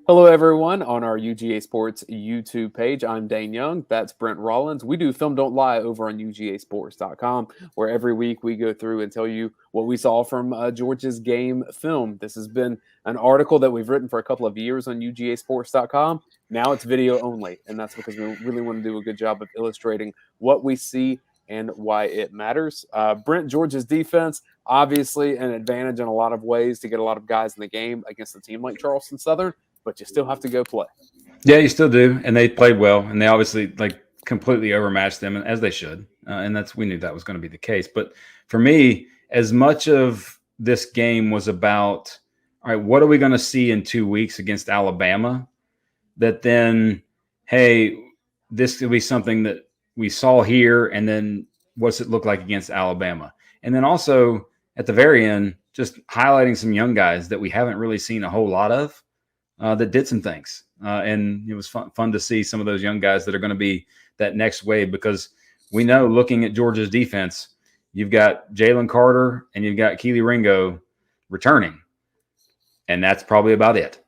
Hello, everyone, on our UGA Sports YouTube page. I'm Dayne Young. That's Brent Rollins. We do Film Don't Lie over on UGAsports.com, where every week we go through and tell you what we saw from Georgia's game film. This has been an article that we've written for a couple of years on UGAsports.com. Now it's video only, and that's because we really want to do a good job of illustrating what we see and why it matters. Brent, Georgia's defense, obviously an advantage in a lot of ways to get a lot of guys in the game against a team like Charleston Southern, but you still have to go play. Yeah, you still do, and they played well, and they obviously completely overmatched them, as they should, and we knew that was going to be the case. But for me, as much of this game was about, all right, what are we going to see in 2 weeks against Alabama? That then, hey, this could be something that we saw here, and then what's it look like against Alabama? And then also at the very end, just highlighting some young guys that we haven't really seen a whole lot of that did some things. And it was fun to see some of those young guys that are going to be that next wave, because we know, looking at Georgia's defense, you've got Jalen Carter and you've got Keely Ringo returning, and that's probably about it.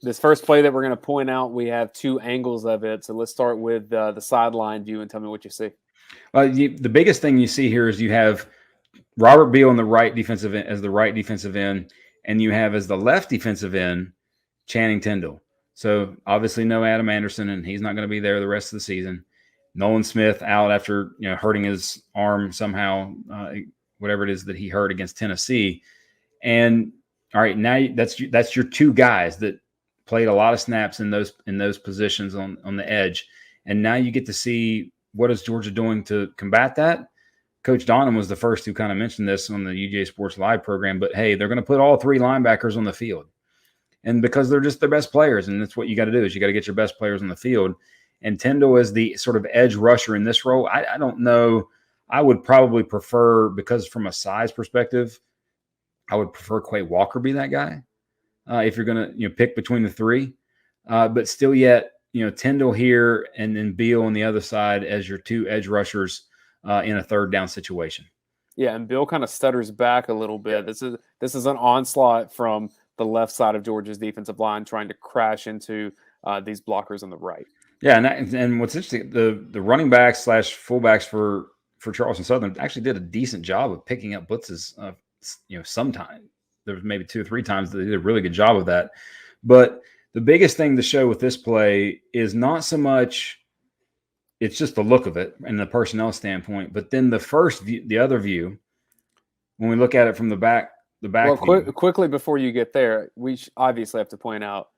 This first play that we're going to point out, we have two angles of it. So let's start with the sideline view and tell me what you see. The biggest thing you see here is you have Robert Beal on the right defensive end as the right defensive end, and you have as the left defensive end Channing Tindall. So obviously no Adam Anderson, and he's not going to be there the rest of the season. Nolan Smith out after hurting his arm somehow, whatever it is that he hurt against Tennessee. And all right, now that's your two guys that played a lot of snaps in those positions on the edge, and now you get to see what is Georgia doing to combat that. Coach Donnan was the first who kind of mentioned this on the UGA Sports Live program, but hey, they're going to put all three linebackers on the field. And because they're just their best players, and that's what you got to do, is you got to get your best players on the field. And Tindall is the sort of edge rusher in this role. I don't know. I would probably prefer, because from a size perspective, I would prefer Quay Walker be that guy if you're going to pick between the three. But still yet, Tindall here and then Beal on the other side as your two edge rushers in a third down situation. Yeah, and Bill kind of stutters back a little bit. Yeah. This is an onslaught from the left side of Georgia's defensive line, trying to crash into these blockers on the right. Yeah, and what's interesting, the running backs / fullbacks for Charleston Southern actually did a decent job of picking up blitzes. Sometime there was maybe 2 or 3 times that they did a really good job of that. But the biggest thing to show with this play is not so much, it's just the look of it and the personnel standpoint, but then the other view, when we look at it from the back. Well, quickly before you get there, we obviously have to point out,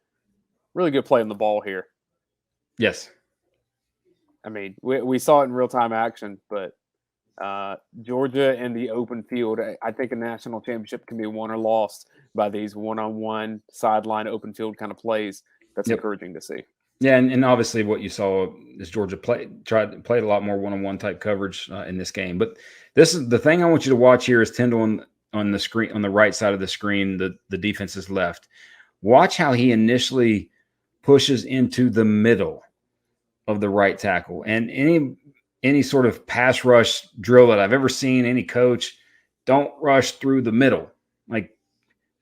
really good play on the ball here. Yes. I mean, we saw it in real-time action, but Georgia in the open field, I think a national championship can be won or lost by these one-on-one, sideline, open field kind of plays. That's encouraging to see. Yeah, and obviously what you saw is Georgia played a lot more one-on-one type coverage in this game. But this is the thing I want you to watch here is Tindall on the screen, on the right side of the screen, the defense is left. Watch how he initially pushes into the middle of the right tackle. And any sort of pass rush drill that I've ever seen, any coach, don't rush through the middle. Like,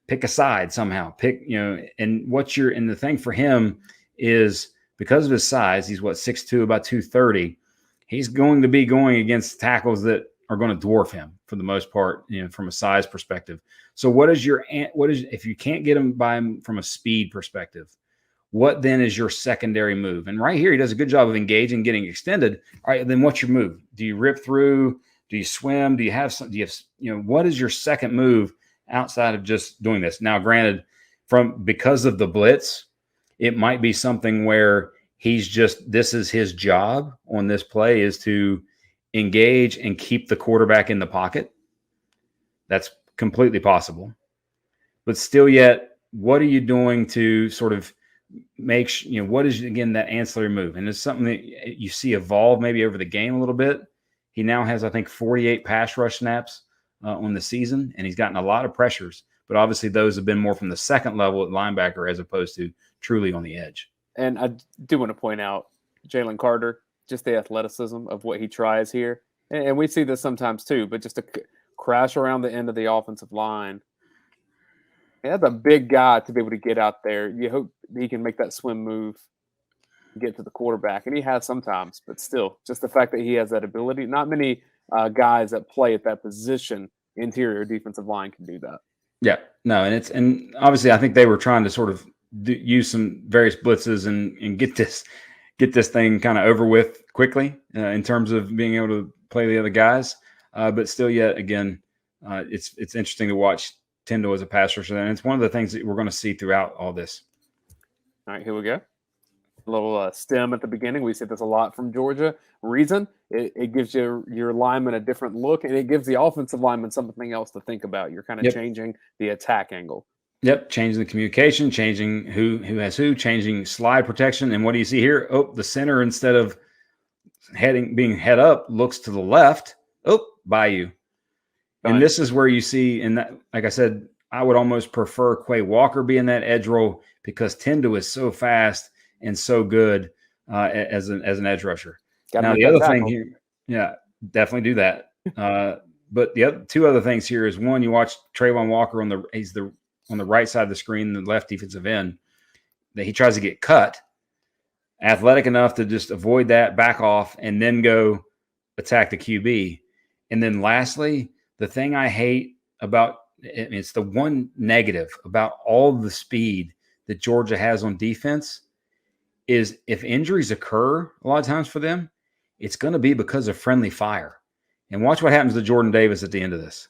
pick a side somehow. And the thing for him is, because of his size, he's 6'2", about 230. He's going to be going against tackles that are going to dwarf him for the most part, from a size perspective. So if you can't get him by him from a speed perspective, what then is your secondary move? And right here, he does a good job of engaging, getting extended. All right, then what's your move? Do you rip through? Do you swim? What is your second move outside of just doing this? Now, granted, because of the blitz, it might be something where this is his job on this play, is to engage and keep the quarterback in the pocket. That's completely possible. But still yet, what are you doing to sort of make, what is, again, that ancillary move? And it's something that you see evolve maybe over the game a little bit. He now has, I think, 48 pass rush snaps on the season, and he's gotten a lot of pressures. But obviously those have been more from the second level at linebacker as opposed to truly on the edge. And I do want to point out Jalen Carter, just the athleticism of what he tries here. And we see this sometimes too, but just to crash around the end of the offensive line that's a big guy to be able to get out there. You hope he can make that swim move, get to the quarterback, and he has sometimes. But still, just the fact that he has that ability. Not many guys that play at that position, interior defensive line, can do that. Yeah, no, and obviously I think they were trying to sort of use some various blitzes and get this thing kind of over with quickly in terms of being able to play the other guys. But still, yet again, it's interesting to watch Tyndall as a pass rusher, and it's one of the things that we're going to see throughout all this. All right, here we go. A little stem at the beginning. We see this a lot from Georgia. Reason, it gives your lineman a different look, and it gives the offensive lineman something else to think about. You're kind of changing the attack angle. Yep, changing the communication, changing who has who, changing slide protection. And what do you see here? Oh, the center, instead of being head up, looks to the left. Oh, by you. And this is where you see, and that, like I said, I would almost prefer Quay Walker being that edge role because Tyndall is so fast and so good as an edge rusher. Now, the other thing here, yeah, definitely do that. But the two other things here is, one, you watch Trayvon Walker on the right side of the screen, the left defensive end, that he tries to get cut, athletic enough to just avoid that, back off, and then go attack the QB. And then lastly, the thing I hate about it's the one negative about all the speed that Georgia has on defense is if injuries occur a lot of times for them, it's going to be because of friendly fire. And watch what happens to Jordan Davis at the end of this.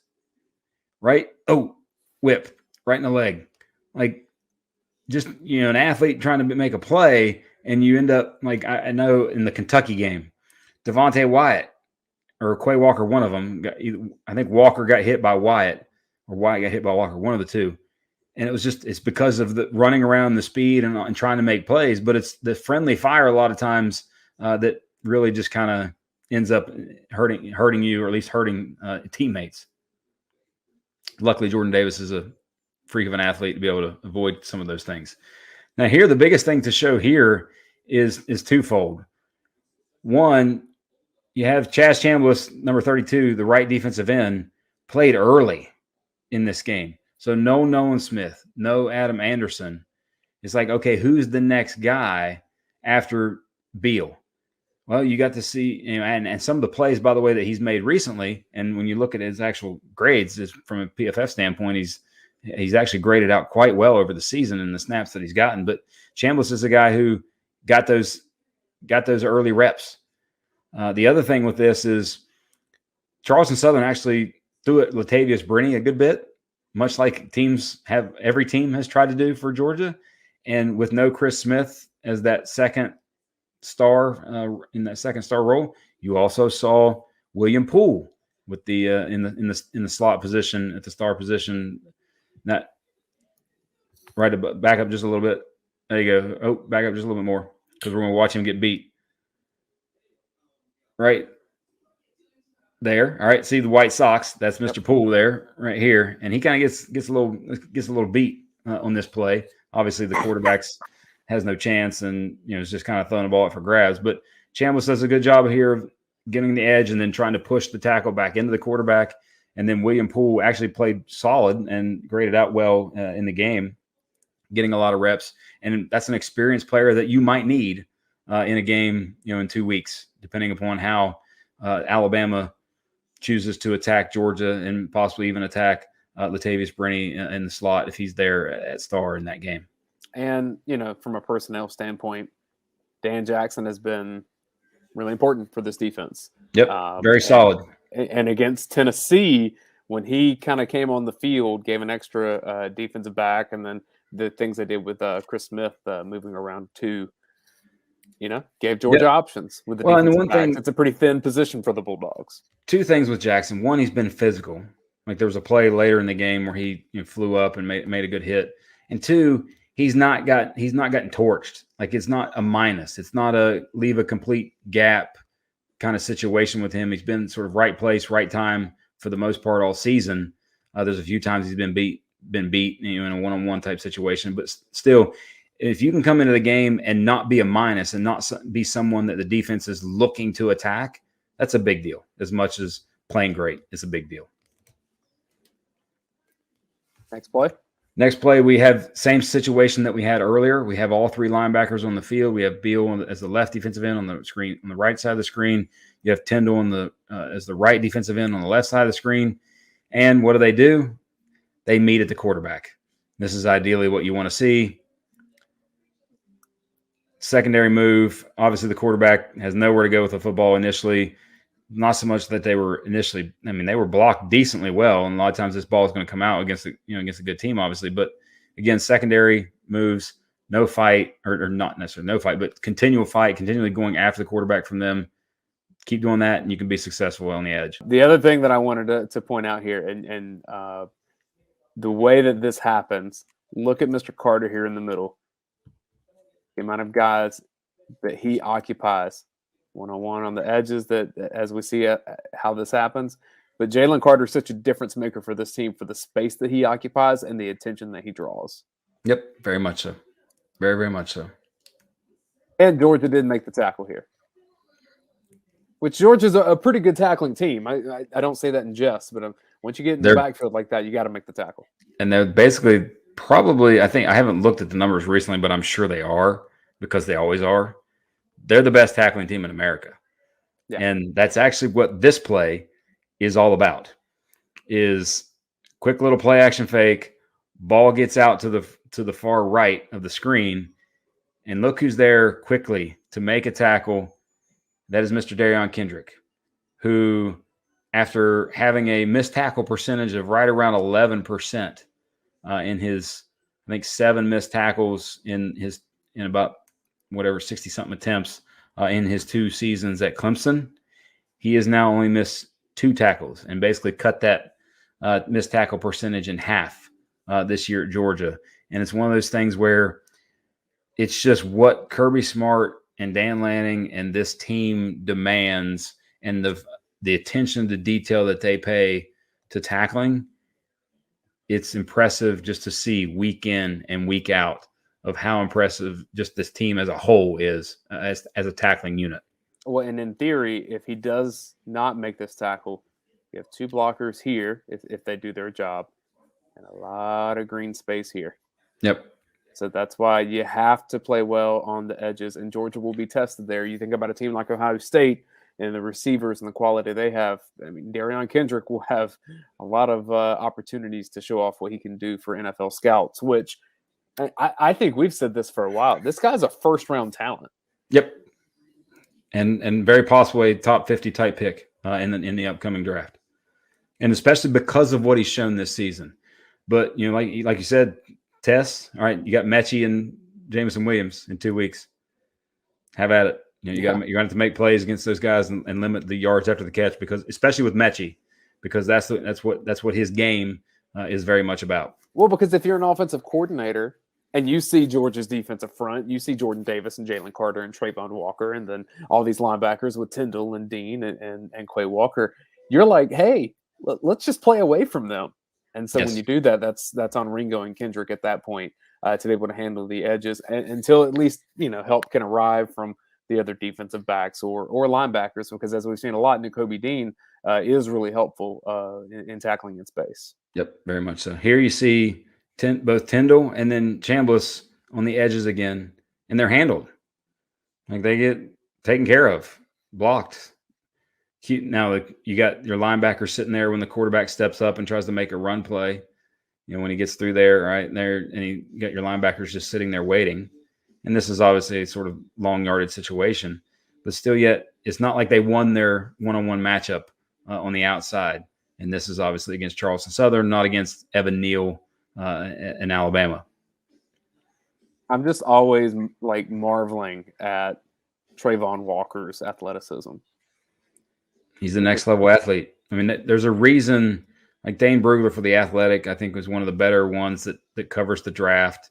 Right? Oh, whip right in the leg. Like, just, an athlete trying to make a play, and you end up, like, I know in the Kentucky game, Devontae Wyatt or Quay Walker, one of them, I think Walker got hit by Wyatt, or Wyatt got hit by Walker, one of the two. And it's because of the running around, the speed, and trying to make plays. But it's the friendly fire a lot of times that really just kind of ends up hurting you, or at least hurting teammates. Luckily, Jordan Davis is a freak of an athlete to be able to avoid some of those things. Now, here, the biggest thing to show here is twofold. One, you have Chaz Chambliss, number 32, the right defensive end, played early in this game. So no Nolan Smith, no Adam Anderson. It's like, okay, who's the next guy after Beal? Well, you got to see, and some of the plays, by the way, that he's made recently, and when you look at his actual grades, from a PFF standpoint, he's actually graded out quite well over the season in the snaps that he's gotten. But Chambliss is a guy who got those early reps. The other thing with this is Charleston Southern actually threw at Latavius Brini a good bit, much like every team has tried to do for Georgia. And with no Chris Smith as that second star in that second star role, you also saw William Poole with the in the slot position, at the star position. That right, back up just a little bit. There you go. Oh, back up just a little bit more, because we're going to watch him get beat. Right there. All right. See the white socks. That's Mr. Poole there, right here, and he kind of gets a little beat on this play. Obviously, the quarterback's has no chance, and is just kind of throwing the ball out for grabs. But Chambliss does a good job here of getting the edge and then trying to push the tackle back into the quarterback. And then William Poole actually played solid and graded out well in the game, getting a lot of reps. And that's an experienced player that you might need in a game, in 2 weeks, depending upon how Alabama chooses to attack Georgia and possibly even attack Latavius Brini in the slot if he's there at star in that game. And, from a personnel standpoint, Dan Jackson has been really important for this defense. Yep, very solid. And against Tennessee, when he kind of came on the field, gave an extra defensive back, and then the things they did with Chris Smith moving around too, gave Georgia options with the defensive backs. It's a pretty thin position for the Bulldogs. Two things with Jackson. One, he's been physical. Like, there was a play later in the game where he flew up and made a good hit. And two, he's not gotten torched. Like, it's not a minus. It's not a leave a complete gap kind of situation with him. He's been sort of right place, right time for the most part all season. There's a few times he's been beat, in a one-on-one type situation. But still, if you can come into the game and not be a minus and not be someone that the defense is looking to attack, that's a big deal. As much as playing great, it's a big deal. Next play. Next play, we have same situation that we had earlier. We have all three linebackers on the field. We have Beal as the left defensive end on the screen, on the right side of the screen. You have Tyndall as the right defensive end on the left side of the screen. And what do? They meet at the quarterback. This is ideally what you want to see. Secondary move. Obviously, the quarterback has nowhere to go with the football initially. Not so much that they were initially, I mean, they were blocked decently well. And a lot of times this ball is going to come out against a good team, obviously. But again, secondary moves, no fight, or not necessarily no fight, but continual fight, continually going after the quarterback from them. Keep doing that, and you can be successful on the edge. The other thing that I wanted to point out here, and the way that this happens, look at Mr. Carter here in the middle. The amount of guys that he occupies one-on-one on the edges, that as we see how this happens. But Jalen Carter is such a difference maker for this team, for the space that he occupies and the attention that he draws. Yep, very much so. Very, very much so. And Georgia did make the tackle here, which Georgia's a pretty good tackling team. I don't say that in jest, but once you get in the backfield like that, you got to make the tackle. And they're basically probably, I think, I haven't looked at the numbers recently, but I'm sure they are, because they always are. They're the best tackling team in America. Yeah. And that's actually what this play is all about, is quick little play action fake, ball gets out to the far right of the screen, and look who's there quickly to make a tackle. That is Mr. Dayne Kendrick, who, after having a missed tackle percentage of right around 11% in his, I think, 7 missed tackles in about 60-something attempts in his 2 seasons at Clemson, he has now only missed 2 tackles and basically cut that missed tackle percentage in half this year at Georgia. And it's one of those things where it's just what Kirby Smart and Dan Lanning and this team demands, and the attention to detail that they pay to tackling. It's impressive just to see week in and week out of how impressive just this team as a whole is as a tackling unit. Well, and in theory, if he does not make this tackle, you have 2 blockers here if they do their job, and a lot of green space here. Yep. So that's why you have to play well on the edges, and Georgia will be tested there. You think about a team like Ohio State and the receivers and the quality they have. I mean, Dayne Kendrick will have a lot of opportunities to show off what he can do for NFL scouts, which I think we've said this for a while. This guy's a first-round talent. Yep. And very possibly a top 50 type pick in the upcoming draft. And especially because of what he's shown this season. But, like you said, tests. All right, you got Mechie and Jameson Williams in 2 weeks. Have at it. You're going to have to make plays against those guys and limit the yards after the catch, because especially with Mechie, because that's what his game is very much about. Well, because if you're an offensive coordinator and you see Georgia's defensive front, you see Jordan Davis and Jalen Carter and Trayvon Walker, and then all these linebackers with Tyndall and Dayne and Quay Walker, you're like, hey, let's just play away from them. And so when you do that, that's on Ringo and Kendrick at that point to be able to handle the edges until at least help can arrive from the other defensive backs or linebackers, because as we've seen a lot, Nakobe Dean is really helpful in tackling in space. Yep, very much so. Here you see both Tyndall and then Chambliss on the edges again, and they're handled. Like, they get taken care of, blocked. Now you got your linebacker sitting there when the quarterback steps up and tries to make a run play. When he gets through there, right there, and you got your linebackers just sitting there waiting. And this is obviously a sort of long yarded situation, but still yet it's not like they won their one-on-one matchup on the outside. And this is obviously against Charleston Southern, not against Evan Neal in Alabama. I'm just always marveling at Trayvon Walker's athleticism. He's the next level athlete. I mean, there's a reason, like Dane Brugler for The Athletic, I think was one of the better ones that covers the draft.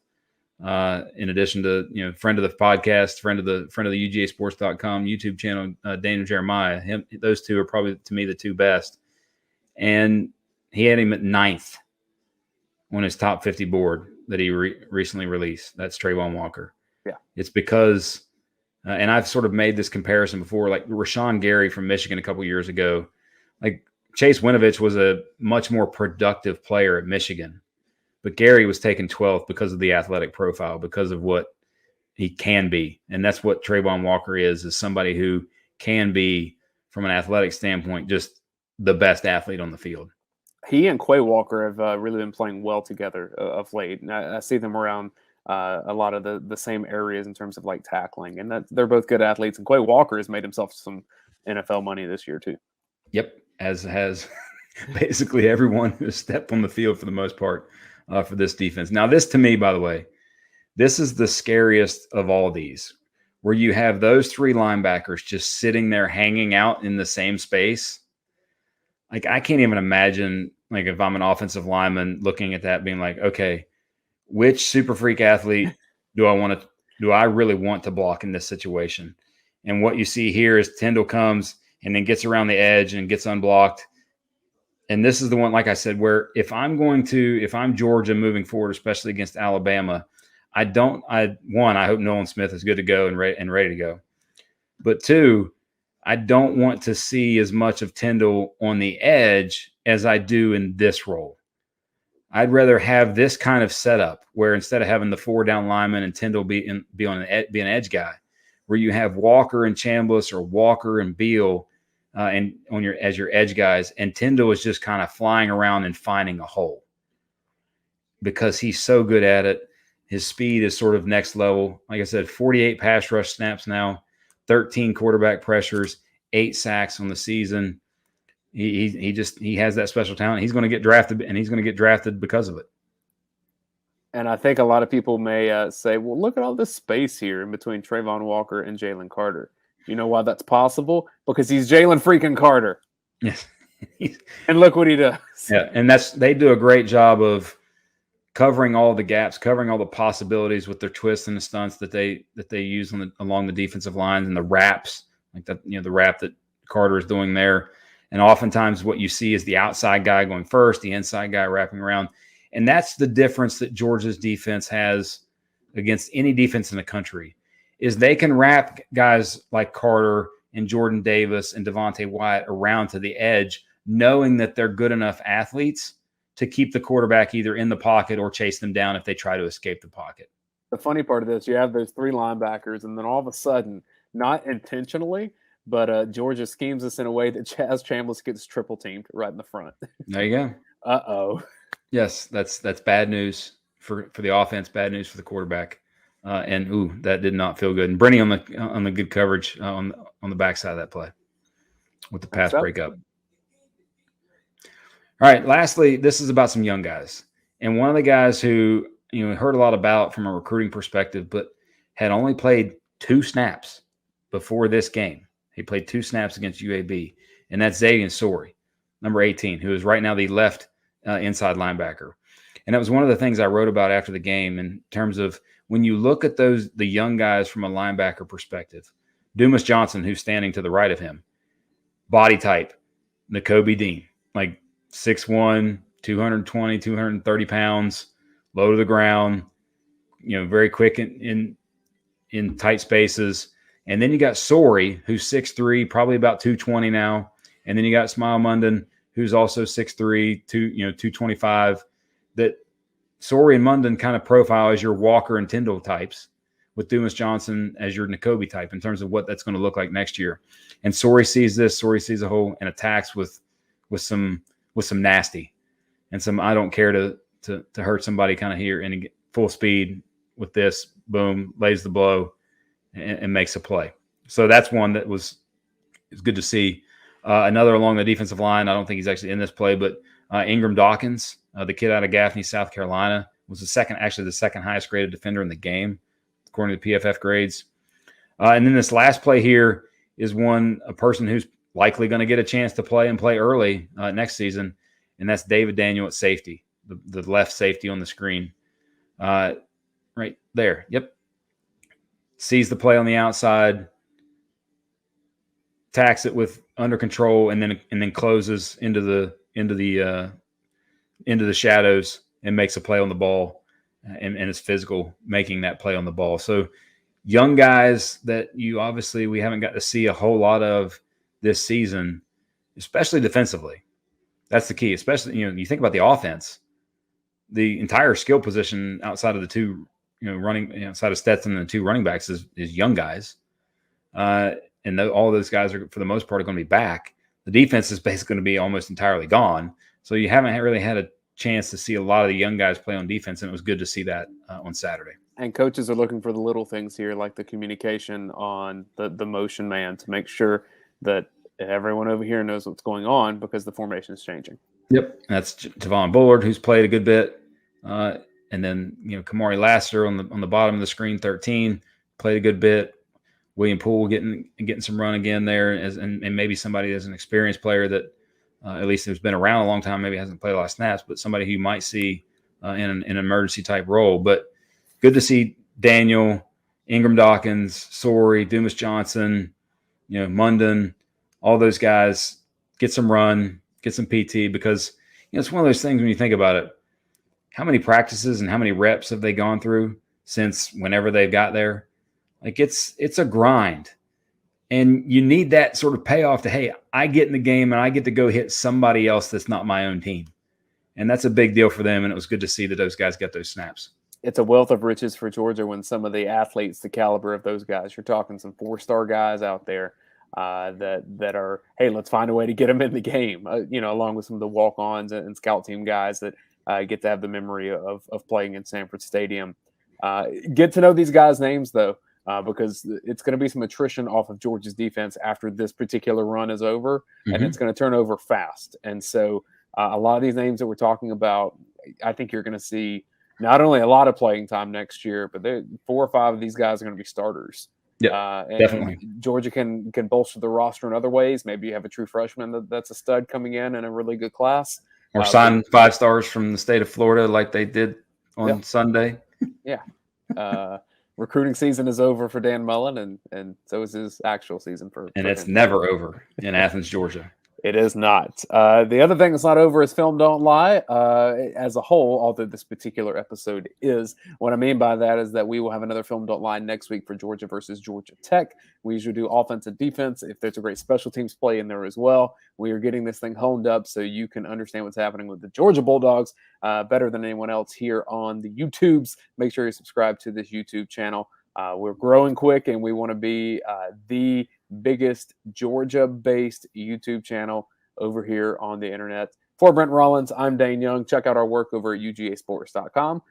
In addition to, friend of the podcast, friend of the UGAsports.com YouTube channel, Dana Jeremiah. Those two are probably, to me, the 2 best. And he had him at 9th on his top 50 board that he recently released. That's Trayvon Walker. Yeah. It's because, and I've sort of made this comparison before, like Rashawn Gary from Michigan a couple years ago. Like, Chase Winovich was a much more productive player at Michigan, but Gary was taken 12th because of the athletic profile, because of what he can be. And that's what Trayvon Walker is somebody who can be, from an athletic standpoint, just the best athlete on the field. He and Quay Walker have really been playing well together of late. And I see them around a lot of the same areas in terms of like tackling, and that they're both good athletes. And Quay Walker has made himself some NFL money this year too. Yep, as has basically everyone who stepped on the field for the most part for this defense. Now, this to me, by the way, this is the scariest of all these, where you have those three linebackers just sitting there hanging out in the same space. Like, I can't even imagine, like, if I'm an offensive lineman looking at that being like, okay, which super freak athlete do I really want to block in this situation? And what you see here is Tindall comes and then gets around the edge and gets unblocked. And this is the one, like I said, where if I'm Georgia moving forward, especially against Alabama, I hope Nolan Smith is good to go and ready to go. But two, I don't want to see as much of Tindall on the edge as I do in this role. I'd rather have this kind of setup where instead of having the 4 down lineman and Tindall be an edge guy, where you have Walker and Chambliss or Walker and Beal as your edge guys, and Tindall is just kind of flying around and finding a hole because he's so good at it. His speed is sort of next level. Like I said, 48 pass rush snaps now, 13 quarterback pressures, 8 sacks on the season. He has that special talent. He's going to get drafted, and he's going to get drafted because of it. And I think a lot of people may say, well, look at all this space here in between Trayvon Walker and Jalen Carter. You know why that's possible? Because he's Jalen freaking Carter. Yes. And look what he does. Yeah, and they do a great job of covering all the gaps, covering all the possibilities with their twists and the stunts that they use along the defensive lines and the wraps, like that, the wrap that Carter is doing there. And oftentimes what you see is the outside guy going first, the inside guy wrapping around. And that's the difference that Georgia's defense has against any defense in the country, is they can wrap guys like Carter and Jordan Davis and Devontae Wyatt around to the edge, knowing that they're good enough athletes to keep the quarterback either in the pocket or chase them down if they try to escape the pocket. The funny part of this, you have those 3 linebackers, and then all of a sudden, not intentionally, but Georgia schemes this in a way that Chaz Chambliss gets triple teamed right in the front. There you go. Uh-oh. Yes, that's bad news for the offense, bad news for the quarterback. And that did not feel good. And Brenny on the good coverage on the backside of that play with the pass breakup. All right, lastly, this is about some young guys. And one of the guys who heard a lot about from a recruiting perspective, but had only played 2 snaps before this game. He played 2 snaps against UAB, and that's Xavier Sorey, number 18, who is right now the left inside linebacker. And that was one of the things I wrote about after the game in terms of when you look at the young guys from a linebacker perspective. Dumas Johnson, who's standing to the right of him, body type, Nakobe Dean, like 6'1", 220, 230 pounds, low to the ground, very quick in tight spaces. And then you got Sorey, who's 6'3", probably about 220 now. And then you got Smile Munden, who's also 6'3", 225. That Sorey and Munden kind of profile as your Walker and Tindall types, with Dumas Johnson as your Nakobe type in terms of what that's going to look like next year. And Sorey sees this. Sorey sees a hole and attacks with some nasty and some I don't care to hurt somebody kind of here and full speed with this. Boom, lays the blow and makes a play. So that's one that was good to see. Another along the defensive line, I don't think he's actually in this play, but Ingram Dawkins, the kid out of Gaffney, South Carolina, was the second highest graded defender in the game, according to the PFF grades. And then this last play here is a person who's likely going to get a chance to play early next season, and that's David Daniel at safety, the left safety on the screen. Right there. Yep. Sees the play on the outside, tacks it with under control, and then closes into the shadows and makes a play on the ball, and is physical making that play on the ball. So young guys that we haven't got to see a whole lot of this season, especially defensively. That's the key. Especially you think about the offense. the entire skill position outside of the two, outside of Stetson and the two running backs is young guys. And all those guys are, for the most part, are going to be back. The defense is basically going to be almost entirely gone. So you haven't really had a chance to see a lot of the young guys play on defense, and it was good to see that on Saturday. And coaches are looking for the little things here, like the communication on the motion man, to make sure that everyone over here knows what's going on because the formation is changing. Yep, that's Javon Bullard, who's played a good bit, and then Kamari Lassiter on the bottom of the screen, 13, played a good bit. William Poole getting some run again there, and maybe somebody as an experienced player that at least has been around a long time, maybe hasn't played a lot of snaps, but somebody who you might see in an emergency type role. But good to see Daniel, Ingram Dawkins, Sorey, Dumas Johnson, Munden, all those guys get some run, get some PT, because it's one of those things when you think about it. How many practices and how many reps have they gone through since whenever they got there? Like it's a grind, and you need that sort of payoff to, hey, I get in the game and I get to go hit somebody else that's not my own team. And that's a big deal for them. And it was good to see that those guys got those snaps. It's a wealth of riches for Georgia when some of the athletes, the caliber of those guys, you're talking some 4-star guys out there that are, hey, let's find a way to get them in the game, along with some of the walk-ons and scout team guys that get to have the memory of playing in Sanford Stadium. Get to know these guys' names, though, because it's going to be some attrition off of Georgia's defense after this particular run is over, and it's going to turn over fast. And so a lot of these names that we're talking about, I think you're going to see not only a lot of playing time next year, but 4 or 5 of these guys are going to be starters. Yeah, definitely. Georgia can bolster the roster in other ways. Maybe you have a true freshman that's a stud coming in a really good class. Or sign 5 stars from the state of Florida like they did on Sunday. Yeah. Recruiting season is over for Dan Mullen, and so is his actual season for it's him. never over in Athens, Georgia. It is not. The other thing that's not over is Film Don't Lie as a whole, although this particular episode is. What I mean by that is that we will have another Film Don't Lie next week for Georgia versus Georgia Tech. We usually do offense and defense. If there's a great special teams play in there as well, we are getting this thing honed up so you can understand what's happening with the Georgia Bulldogs better than anyone else here on the YouTubes. Make sure you subscribe to this YouTube channel. We're growing quick, and we want to be the biggest Georgia-based YouTube channel over here on the internet. For Brent Rollins, I'm Dayne Young. Check out our work over at UGAsports.com.